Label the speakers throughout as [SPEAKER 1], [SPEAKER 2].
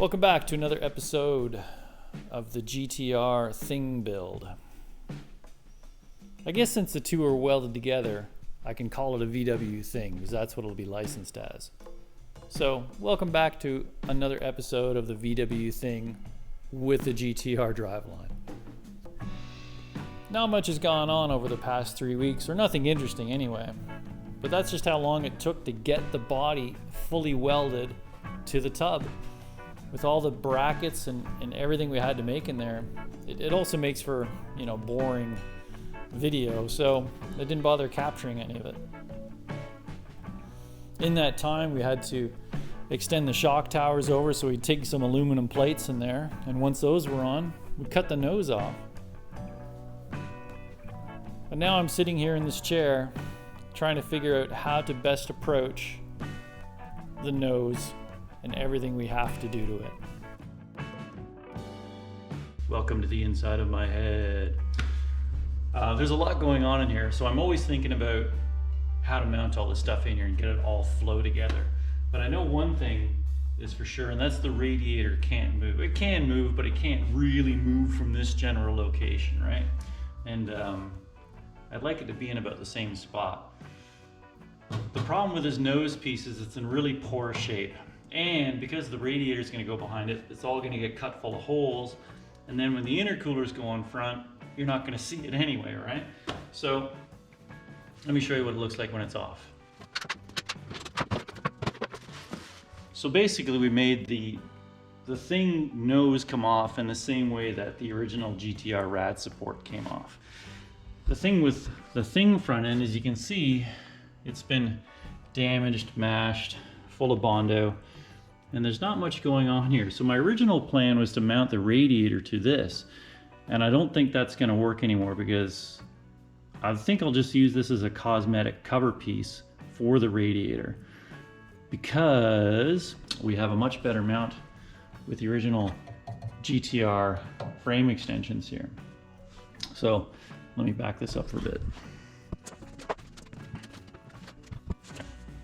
[SPEAKER 1] Welcome back to another episode of the GTR thing build. I guess since the two are welded together, I can call it a VW thing because that's what it'll be licensed as. So, welcome back to another episode of the VW thing with the GTR driveline. Not much has gone on over the past 3 weeks, or nothing interesting anyway, but that's just how long it took to get the body fully welded to the tub. With all the brackets and everything we had to make in there, it also makes for, boring video, so I didn't bother capturing any of it. In that time, we had to extend the shock towers over, so we'd take some aluminum plates in there, and once those were on, we'd cut the nose off. But now I'm sitting here in this chair trying to figure out how to best approach the nose and everything we have to do to it. Welcome to the inside of my head. There's a lot going on in here, so I'm always thinking about how to mount all this stuff in here and get it all flow together. But I know one thing is for sure, and that's the radiator can't move. It can move, but it can't really move from this general location, right? And I'd like it to be in about the same spot. The problem with this nose piece is it's in really poor shape. And because the radiator is going to go behind it, it's all going to get cut full of holes. And then when the intercoolers go in front, you're not going to see it anyway, right? So let me show you what it looks like when it's off. So basically we made the thing nose come off in the same way that the original GTR rad support came off. The thing with the thing front end, as you can see, it's been damaged, mashed, full of Bondo. And there's not much going on here. So my original plan was to mount the radiator to this. And I don't think that's gonna work anymore because I think I'll just use this as a cosmetic cover piece for the radiator because we have a much better mount with the original GTR frame extensions here. So let me back this up for a bit.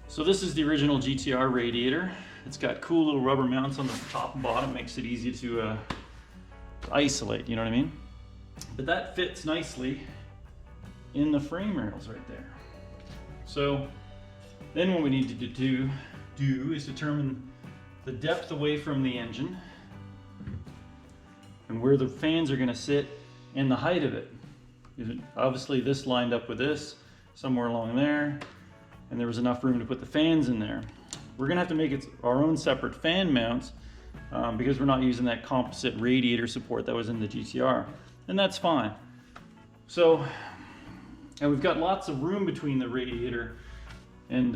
[SPEAKER 1] So this is the original GTR radiator. It's got cool little rubber mounts on the top and bottom, makes it easy to isolate, you know what I mean? But that fits nicely in the frame rails right there. So then what we need to do is determine the depth away from the engine and where the fans are going to sit and the height of it. Obviously this lined up with this somewhere along there, and there was enough room to put the fans in there. We're gonna have to make it our own separate fan mounts because we're not using that composite radiator support that was in the GTR, and that's fine. So, and we've got lots of room between the radiator and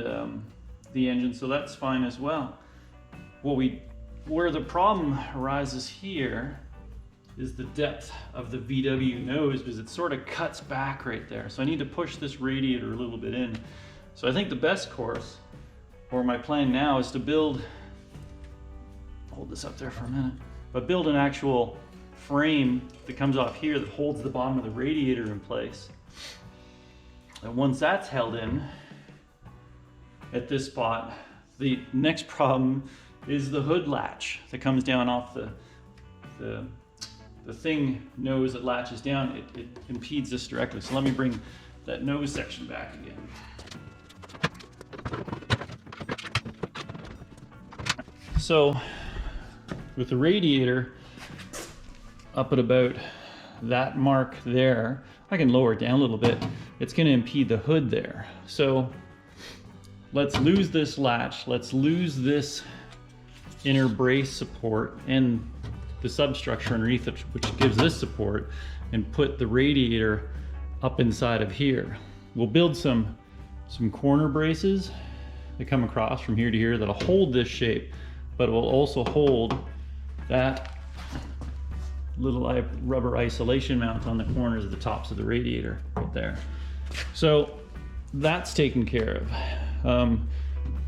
[SPEAKER 1] the engine, so that's fine as well. Where the problem arises here is the depth of the VW nose, because it sort of cuts back right there. So I need to push this radiator a little bit in. So I think the best course, or my plan now, is to hold this up there for a minute, but build an actual frame that comes off here that holds the bottom of the radiator in place. And once that's held in at this spot, the next problem is the hood latch that comes down off the thing nose that latches down. It impedes this directly. So let me bring that nose section back again. So with the radiator up at about that mark there, I can lower it down a little bit. It's going to impede the hood there. So let's lose this latch. Let's lose this inner brace support and the substructure underneath it, which gives this support, and put the radiator up inside of here. We'll build some corner braces that come across from here to here that'll hold this shape, but it will also hold that little rubber isolation mount on the corners of the tops of the radiator right there. So that's taken care of.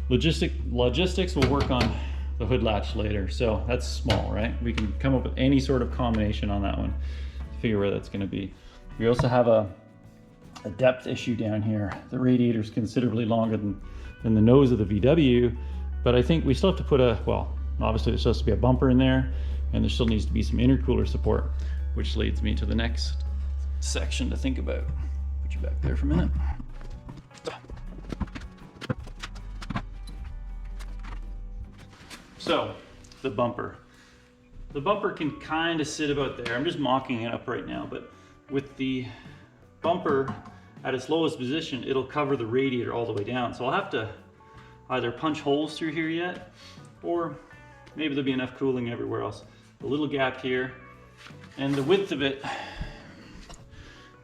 [SPEAKER 1] Logistics will work on the hood latch later, so that's small, right? We can come up with any sort of combination on that one to figure where that's going to be. We also have a depth issue down here. The radiator is considerably longer than the nose of the VW, but I think we still have to put Obviously there's supposed to be a bumper in there, and there still needs to be some intercooler support, which leads me to the next section to think about. Put you back there for a minute. So, the bumper. The bumper can kind of sit about there. I'm just mocking it up right now, but with the bumper at its lowest position, it'll cover the radiator all the way down. So I'll have to either punch holes through here yet, or maybe there'll be enough cooling everywhere else. A little gap here, and the width of it,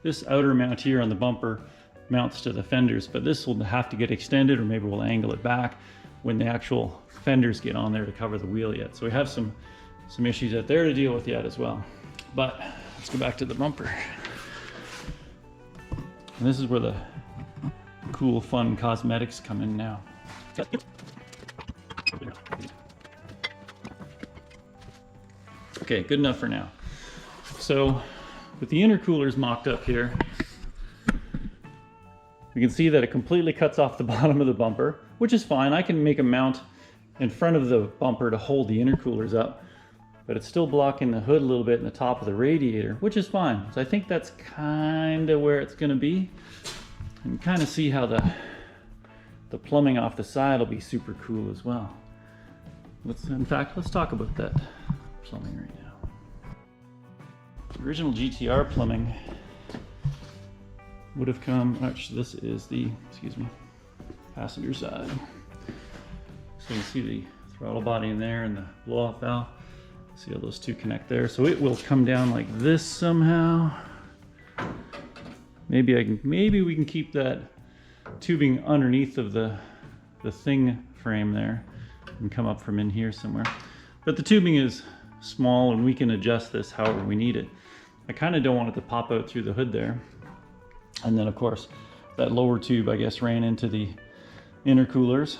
[SPEAKER 1] this outer mount here on the bumper mounts to the fenders, but this will have to get extended, or maybe we'll angle it back when the actual fenders get on there to cover the wheel yet. So we have some issues out there to deal with yet as well. But let's go back to the bumper. And this is where the cool, fun cosmetics come in now. Okay, good enough for now. So with the intercoolers mocked up here, we can see that it completely cuts off the bottom of the bumper, which is fine. I can make a mount in front of the bumper to hold the intercoolers up, but it's still blocking the hood a little bit in the top of the radiator, which is fine. So I think that's kind of where it's gonna be. And kind of see how the plumbing off the side will be super cool as well. In fact, let's talk about that plumbing right now. The original GTR plumbing would have come, actually this is the, excuse me, passenger side. So you can see the throttle body in there and the blow-off valve. See how those two connect there. So it will come down like this somehow. Maybe we can keep that tubing underneath of the thing frame there and come up from in here somewhere. But the tubing is small and we can adjust this however we need it. I kind of don't want it to pop out through the hood there. And then of course, that lower tube, I guess, ran into the intercoolers.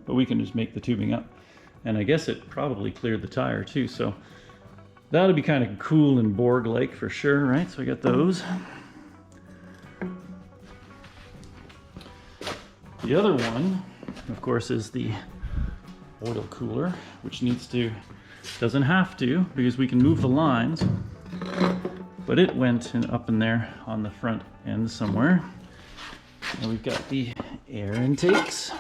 [SPEAKER 1] But we can just make the tubing up. And I guess it probably cleared the tire too. So that'll be kind of cool and Borg-like for sure, right? So I got those. The other one, of course, is the oil cooler, which doesn't have to, because we can move the lines, but it went up in there on the front end somewhere. And we've got the air intakes.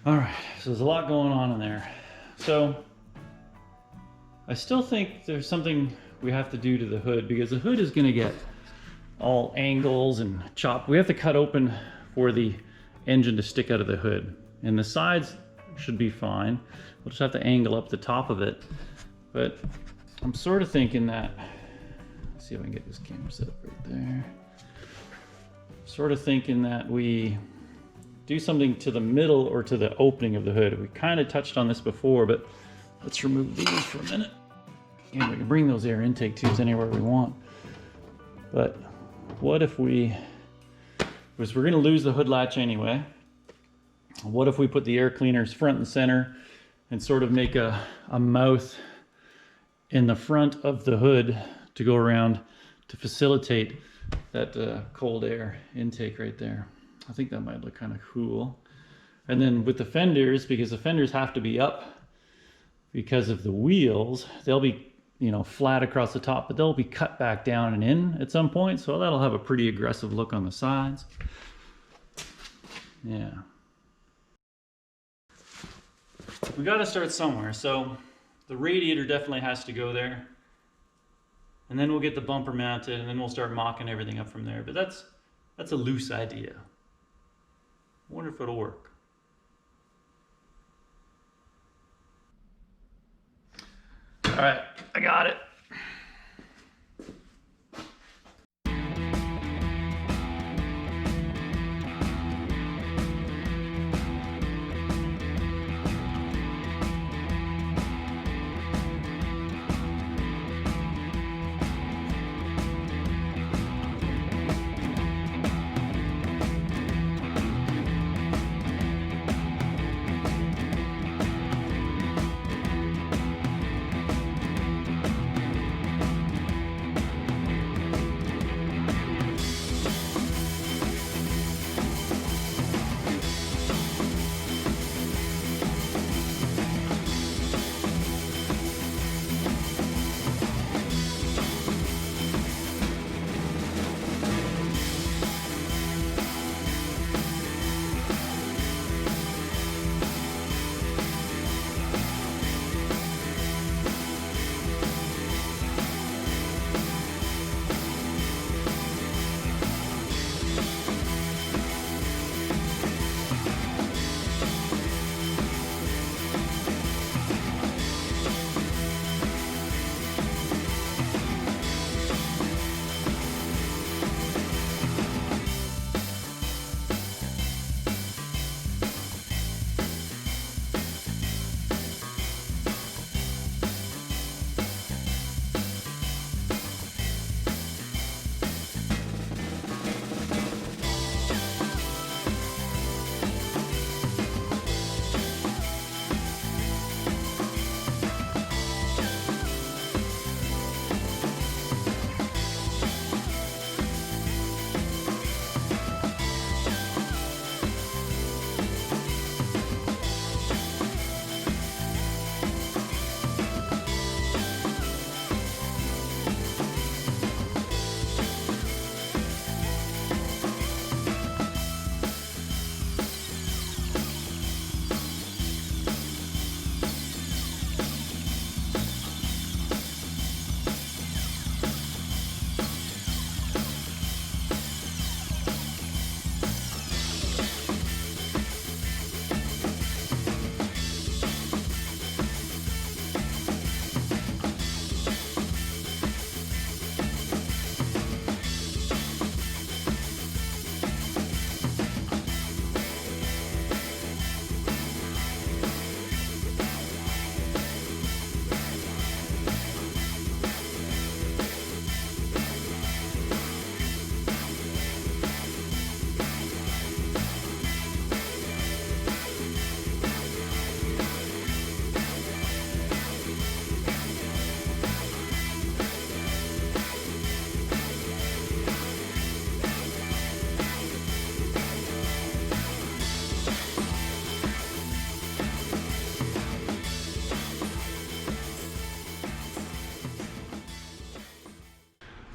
[SPEAKER 1] All right, so there's a lot going on in there. So I still think there's something we have to do to the hood, because the hood is going to get all angles and chopped. We have to cut open for the engine to stick out of the hood, and the sides should be fine. We'll just have to angle up the top of it. But I'm sort of thinking that, let's see if I can get this camera set up right there. Sort of thinking that we do something to the middle or to the opening of the hood. We kind of touched on this before, but let's remove these for a minute. And we can bring those air intake tubes anywhere we want. But what if because we're gonna lose the hood latch anyway. What if we put the air cleaners front and center and sort of make a mouth in the front of the hood to go around to facilitate that cold air intake right there. I think that might look kind of cool. And then with the fenders, because the fenders have to be up because of the wheels, they'll be, flat across the top, but they'll be cut back down and in at some point. So that'll have a pretty aggressive look on the sides. Yeah. We got to start somewhere. So the radiator definitely has to go there. And then we'll get the bumper mounted, and then we'll start mocking everything up from there. But that's a loose idea. I wonder if it'll work. All right, I got it.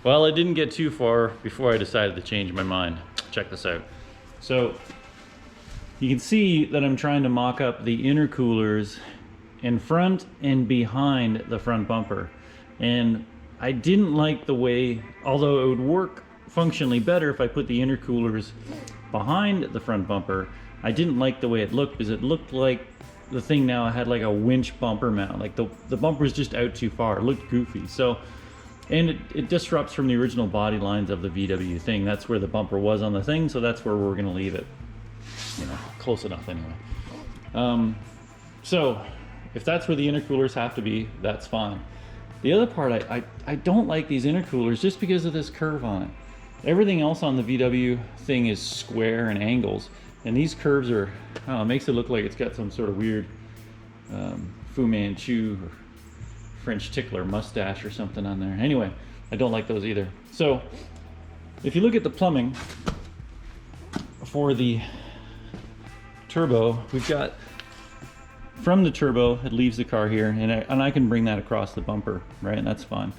[SPEAKER 1] Well, I didn't get too far before I decided to change my mind. Check this out. So you can see that I'm trying to mock up the intercoolers in front and behind the front bumper. And I didn't like the way, although it would work functionally better if I put the intercoolers behind the front bumper, I didn't like the way it looked, because it looked like the thing now had like a winch bumper mount. Like the bumper was just out too far. It looked goofy. So, and it disrupts from the original body lines of the VW thing. That's where the bumper was on the thing, so that's where we're gonna leave it. You know, close enough anyway. So if that's where the intercoolers have to be, that's fine. The other part, I don't like these intercoolers just because of this curve on it. Everything else on the VW thing is square and angles, and these curves are, I don't know, it makes it look like it's got some sort of weird Fu Manchu or French tickler mustache or something on there. Anyway, I don't like those either. So if you look at the plumbing for the turbo, we've got, from the turbo, it leaves the car here, and I can bring that across the bumper, right? And that's fine.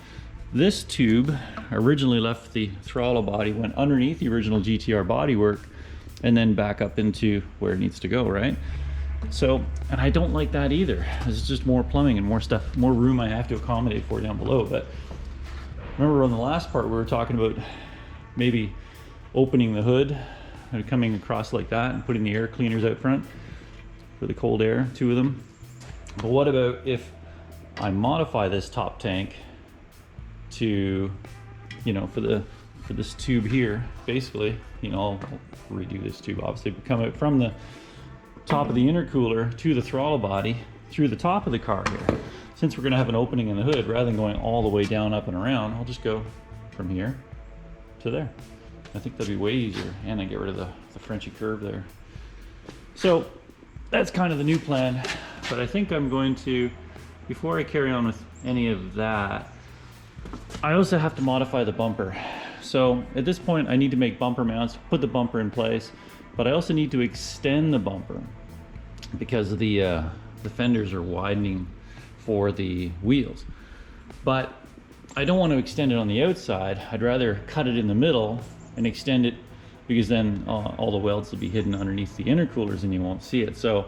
[SPEAKER 1] This tube originally left the throttle body, went underneath the original GTR bodywork, and then back up into where it needs to go, right? So, and I don't like that either. It's just more plumbing and more stuff, more room I have to accommodate for down below. But remember on the last part, we were talking about maybe opening the hood and coming across like that and putting the air cleaners out front for the cold air, 2 of them. But what about if I modify this top tank to, you know, for this tube here, basically, you know, I'll redo this tube obviously, but come out from the top of the intercooler to the throttle body through the top of the car here. Since we're gonna have an opening in the hood, rather than going all the way down, up and around, I'll just go from here to there. I think that'd be way easier, and I get rid of the Frenchy curve there. So that's kind of the new plan, but I think I'm going to, before I carry on with any of that, I also have to modify the bumper. So at this point I need to make bumper mounts, put the bumper in place, but I also need to extend the bumper because the fenders are widening for the wheels. But I don't want to extend it on the outside. I'd rather cut it in the middle and extend it, because then all the welds will be hidden underneath the intercoolers and you won't see it. So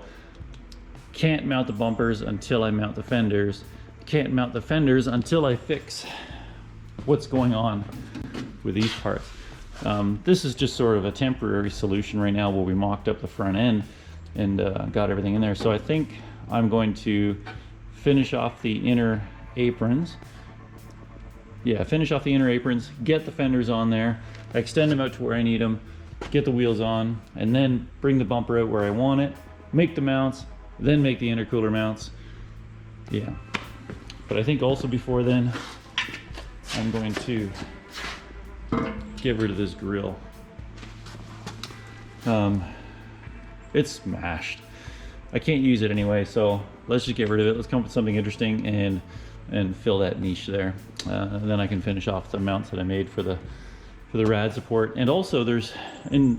[SPEAKER 1] can't mount the bumpers until I mount the fenders. Can't mount the fenders until I fix what's going on with these parts. This is just sort of a temporary solution right now where we mocked up the front end and got everything in there. So I think I'm going to finish off the inner aprons. Yeah, finish off the inner aprons, get the fenders on there, extend them out to where I need them, get the wheels on, and then bring the bumper out where I want it, make the mounts, then make the intercooler mounts. Yeah, but I think also before then, I'm going to get rid of this grill. It's smashed. I can't use it anyway, so let's just get rid of it. Let's come up with something interesting and fill that niche there. And then I can finish off the mounts that I made for the rad support. And also there's,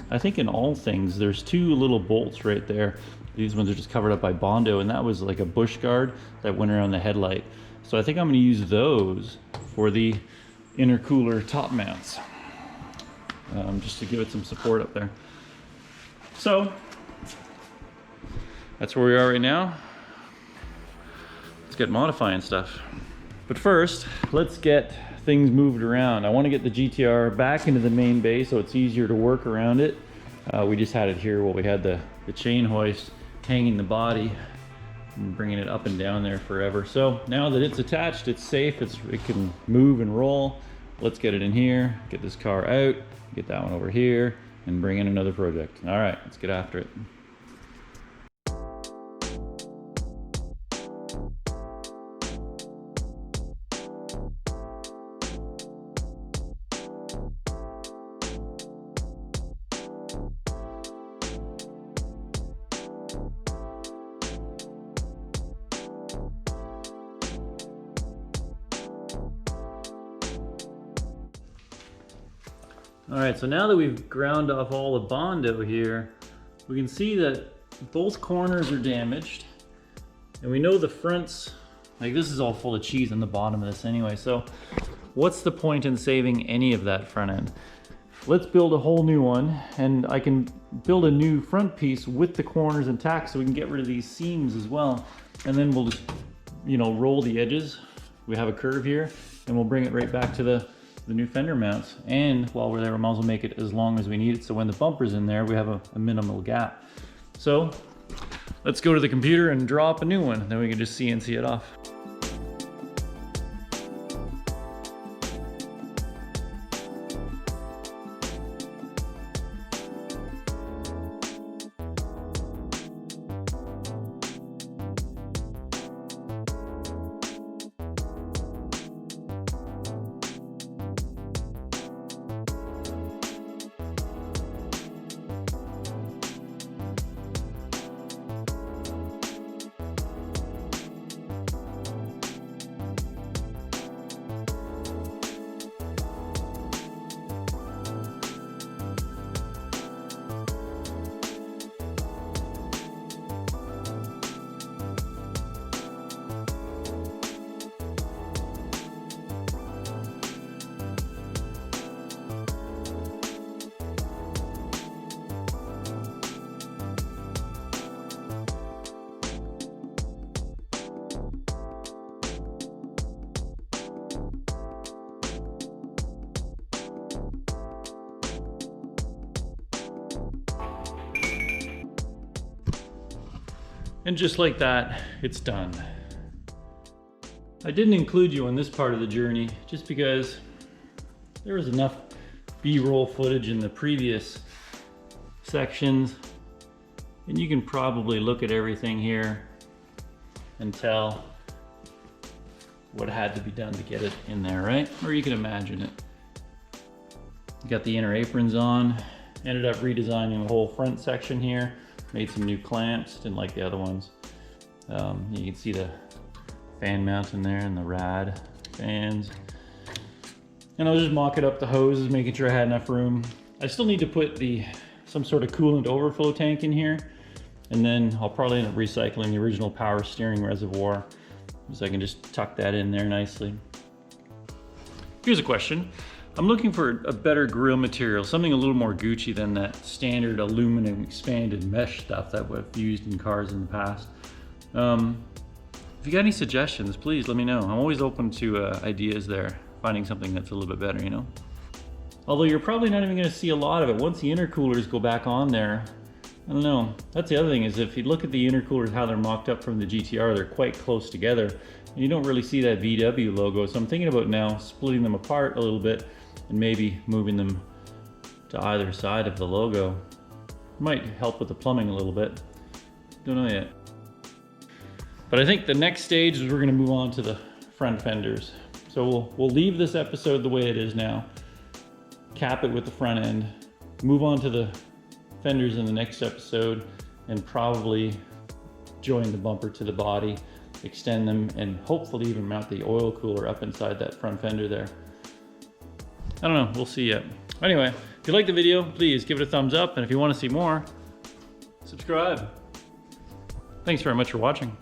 [SPEAKER 1] I think in all things, there's 2 little bolts right there. These ones are just covered up by Bondo, and that was like a bush guard that went around the headlight. So I think I'm gonna use those for the intercooler top mounts, just to give it some support up there. So that's where we are right now. Let's get modifying stuff. But first, let's get things moved around. I want to get the GTR back into the main bay so it's easier to work around it. We just had it here while we had the chain hoist hanging the body and bringing it up and down there forever. So now that it's attached, it's safe, it can move and roll. Let's get it in here, get this car out, get that one over here, and bring in another project. All right, let's get after it. All right, so now that we've ground off all the Bondo here, we can see that both corners are damaged. And we know the fronts, like this is all full of cheese on the bottom of this anyway. So what's the point in saving any of that front end? Let's build a whole new one, and I can build a new front piece with the corners intact so we can get rid of these seams as well. And then we'll just, you know, roll the edges. We have a curve here, and we'll bring it right back to the new fender mounts. And while we're there, we might as well make it as long as we need it, so when the bumper's in there, we have a minimal gap. So let's go to the computer and draw up a new one, then we can just CNC it off. And just like that, it's done. I didn't include you on this part of the journey just because there was enough B-roll footage in the previous sections, and you can probably look at everything here and tell what had to be done to get it in there, right? Or you can imagine it. Got the inner aprons on, ended up redesigning the whole front section here. Made some new clamps, didn't like the other ones. You can see the fan mount in there and the rad fans. And I was just mocking up the hoses, making sure I had enough room. I still need to put some sort of coolant overflow tank in here. And then I'll probably end up recycling the original power steering reservoir, so I can just tuck that in there nicely. Here's a question. I'm looking for a better grill material, something a little more Gucci than that standard aluminum expanded mesh stuff that we've used in cars in the past. If you got any suggestions, please let me know. I'm always open to ideas there, finding something that's a little bit better, you know? Although you're probably not even gonna see a lot of it. Once the intercoolers go back on there, I don't know. That's the other thing, is if you look at the intercoolers, how they're mocked up from the GTR, they're quite close together. And you don't really see that VW logo. So I'm thinking about now splitting them apart a little bit and maybe moving them to either side of the logo. Might help with the plumbing a little bit. Don't know yet. But I think the next stage is we're gonna move on to the front fenders. So we'll leave this episode the way it is now, cap it with the front end, move on to the fenders in the next episode, and probably join the bumper to the body, extend them, and hopefully even mount the oil cooler up inside that front fender there. I don't know, we'll see yet. Anyway, if you like the video, please give it a thumbs up, and if you want to see more, subscribe. Thanks very much for watching.